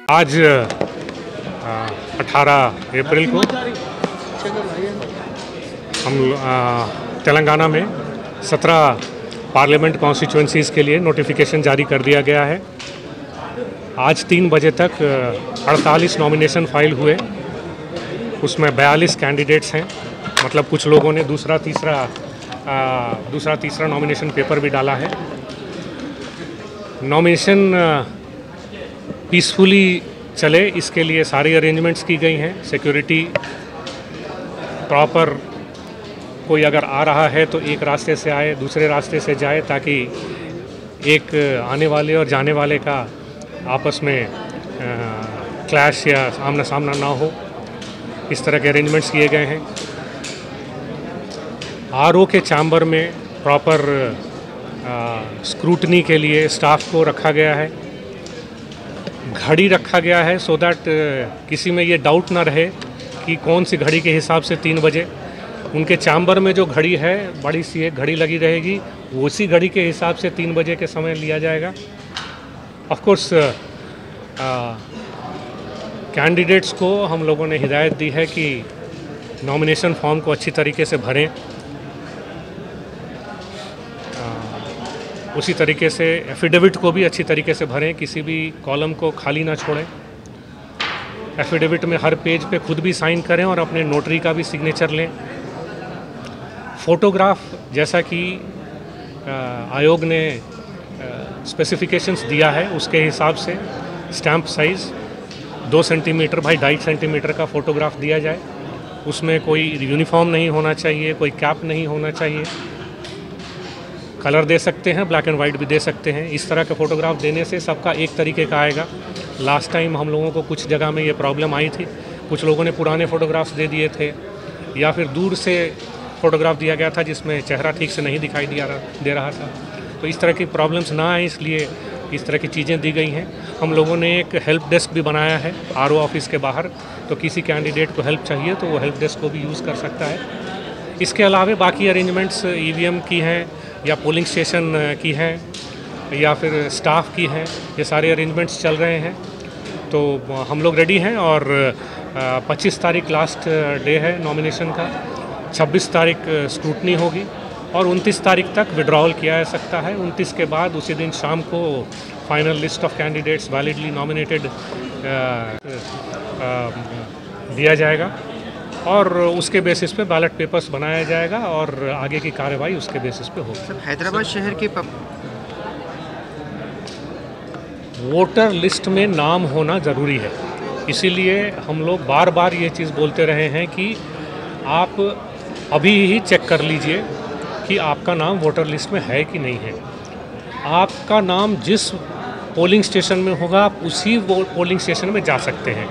आज 18 अप्रैल को हम तेलंगाना में 17 पार्लियामेंट कॉन्स्टिट्यूंसीज़ के लिए नोटिफिकेशन जारी कर दिया गया है। आज 3 बजे तक 48 नॉमिनेशन फाइल हुए, उसमें 42 कैंडिडेट्स हैं। मतलब कुछ लोगों ने दूसरा तीसरा नॉमिनेशन पेपर भी डाला है। नॉमिनेशन पीसफुली चले, इसके लिए सारी अरेंजमेंट्स की गई हैं। सिक्योरिटी प्रॉपर, कोई अगर आ रहा है तो एक रास्ते से आए, दूसरे रास्ते से जाए, ताकि एक आने वाले और जाने वाले का आपस में क्लैश या आमना सामना ना हो, इस तरह के अरेंजमेंट्स किए गए हैं। आरओ के चैम्बर में प्रॉपर स्क्रूटनी के लिए स्टाफ को रखा गया है। घड़ी रखा गया है सो दैट किसी में ये डाउट ना रहे कि कौन सी घड़ी के हिसाब से 3 बजे। उनके चैम्बर में जो घड़ी है, बड़ी सी एक घड़ी लगी रहेगी, उसी घड़ी के हिसाब से 3 बजे के समय लिया जाएगा। ऑफ कोर्स कैंडिडेट्स को हम लोगों ने हिदायत दी है कि नॉमिनेशन फॉर्म को अच्छी तरीके से भरें। उसी तरीके से एफिडेविट को भी अच्छी तरीके से भरें, किसी भी कॉलम को खाली ना छोड़ें। एफिडेविट में हर पेज पे खुद भी साइन करें और अपने नोटरी का भी सिग्नेचर लें। फ़ोटोग्राफ, जैसा कि आयोग ने स्पेसिफिकेशंस दिया है, उसके हिसाब से stamp size 2 centimetre by 2.5 centimetre का फ़ोटोग्राफ दिया जाए। उसमें कोई यूनिफॉर्म नहीं होना चाहिए, कोई कैप नहीं होना चाहिए। कलर दे सकते हैं, ब्लैक एंड वाइट भी दे सकते हैं। इस तरह के फ़ोटोग्राफ देने से सबका एक तरीके का आएगा। लास्ट टाइम हम लोगों को कुछ जगह में ये प्रॉब्लम आई थी, कुछ लोगों ने पुराने फ़ोटोग्राफ्स दे दिए थे, या फिर दूर से फ़ोटोग्राफ दिया गया था जिसमें चेहरा ठीक से नहीं दिखाई दे रहा था। तो इस तरह की प्रॉब्लम्स ना आए, इसलिए इस तरह की चीज़ें दी गई हैं। हम लोगों ने एक हेल्प डेस्क भी बनाया है आरओ ऑफिस के बाहर, तो किसी कैंडिडेट को हेल्प चाहिए तो वो हेल्प डेस्क को भी यूज़ कर सकता है। इसके अलावा बाकी अरेंजमेंट्स ईवीएम की हैं या पोलिंग स्टेशन की हैं या फिर स्टाफ की हैं, ये सारे अरेंजमेंट्स चल रहे हैं। तो हम लोग रेडी हैं और 25 तारीख लास्ट डे है नॉमिनेशन का। 26 तारीख स्क्रूटनी होगी और 29 तारीख तक विड्रॉल किया जा सकता है। 29 के बाद उसी दिन शाम को final list of candidates validly nominated दिया जाएगा और उसके बेसिस पे बैलेट पेपर्स बनाया जाएगा और आगे की कार्रवाई उसके बेसिस पे होगी। हैदराबाद शहर के वोटर लिस्ट में नाम होना ज़रूरी है, इसीलिए हम लोग बार बार ये चीज़ बोलते रहे हैं कि आप अभी ही चेक कर लीजिए कि आपका नाम वोटर लिस्ट में है कि नहीं है। आपका नाम जिस पोलिंग स्टेशन में होगा आप उसी पोलिंग स्टेशन में जा सकते हैं।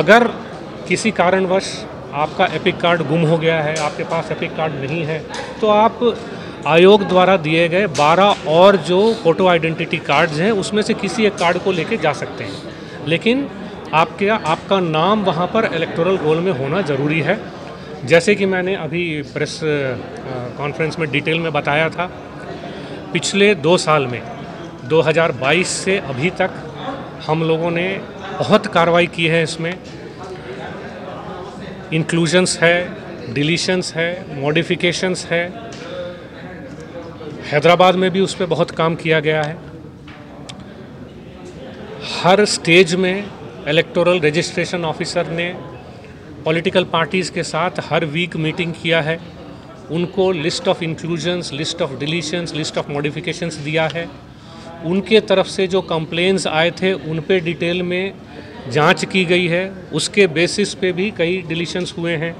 अगर किसी कारणवश आपका एपिक कार्ड गुम हो गया है, आपके पास एपिक कार्ड नहीं है, तो आप आयोग द्वारा दिए गए 12 और जो फ़ोटो आइडेंटिटी कार्ड्स हैं उसमें से किसी एक कार्ड को लेके जा सकते हैं। लेकिन आपका नाम वहाँ पर इलेक्टोरल रोल में होना ज़रूरी है। जैसे कि मैंने अभी प्रेस कॉन्फ्रेंस में डिटेल में बताया था, पिछले 2 साल में 2022 से अभी तक हम लोगों ने बहुत कार्रवाई की है। इसमें इंक्लूजन्स है, डिलीशंस है, मॉडिफिकेशंस है। हैदराबाद में भी उस पर बहुत काम किया गया है। हर स्टेज में इलेक्टोरल रजिस्ट्रेशन ऑफिसर ने पॉलिटिकल पार्टीज़ के साथ हर वीक मीटिंग किया है। उनको list of inclusions, list of deletions, list of modifications दिया है। उनके तरफ से जो कंप्लेंट्स आए थे उन पे डिटेल में जांच की गई है, उसके बेसिस पे भी कई डिलीशंस हुए हैं।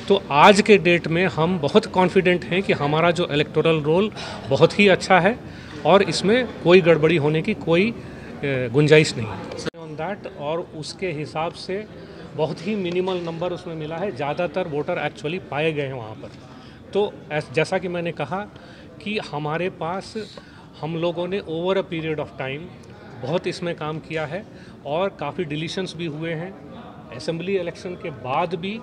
तो आज के डेट में हम बहुत कॉन्फिडेंट हैं कि हमारा जो इलेक्टोरल रोल बहुत ही अच्छा है और इसमें कोई गड़बड़ी होने की कोई गुंजाइश नहीं है ऑन दैट। और उसके हिसाब से बहुत ही मिनिमल नंबर उसमें मिला है, ज़्यादातर वोटर एक्चुअली पाए गए हैं वहाँ पर। तो जैसा कि मैंने कहा कि हमारे पास हम लोगों ने over a period of time बहुत इसमें काम किया है और काफ़ी डिलीशंस भी हुए हैं। असेंबली इलेक्शन के बाद भी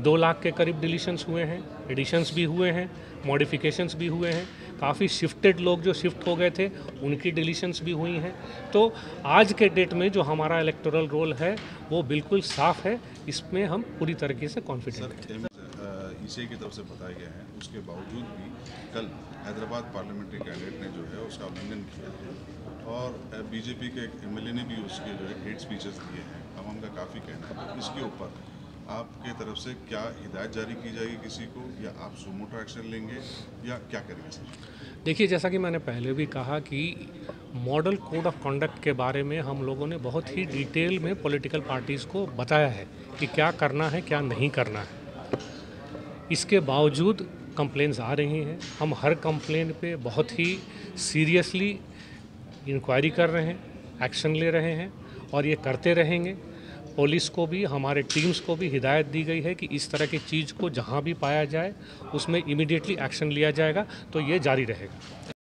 2 लाख के करीब डिलीशंस हुए हैं, एडिशंस भी हुए हैं, मॉडिफिकेशंस भी हुए हैं। काफ़ी शिफ्टेड लोग जो शिफ्ट हो गए थे उनकी डिलीशंस भी हुई हैं। तो आज के डेट में जो हमारा इलेक्टोरल रोल है वो बिल्कुल साफ़ है, इसमें हम पूरी तरीके से कॉन्फिडेंट हैं। ईसीआई की तरफ से बताया गया है, उसके बावजूद भी कल हैदराबाद पार्लियामेंट्री कैंडिडेट ने जो है उसका उल्लंघन किया है और बीजेपी के एक एमएलए ने भी उसके जो है हेट स्पीचेस दिए हैं। आवाम का काफ़ी कहना है, तो इसके ऊपर आपके तरफ से क्या हिदायत जारी की जाएगी किसी को, या आप सुमोटो एक्शन लेंगे, या क्या करेंगे सर? देखिए, जैसा कि मैंने पहले भी कहा कि मॉडल कोड ऑफ कंडक्ट के बारे में हम लोगों ने बहुत ही डिटेल में पॉलिटिकल पार्टीज़ को बताया है कि क्या करना है, क्या नहीं करना है। इसके बावजूद कंप्लेंट्स आ रही हैं। हम हर कंप्लेंट पे बहुत ही सीरियसली इंक्वायरी कर रहे हैं, एक्शन ले रहे हैं और ये करते रहेंगे। पुलिस को भी, हमारे टीम्स को भी हिदायत दी गई है कि इस तरह की चीज़ को जहाँ भी पाया जाए उसमें इमीडिएटली एक्शन लिया जाएगा, तो ये जारी रहेगा।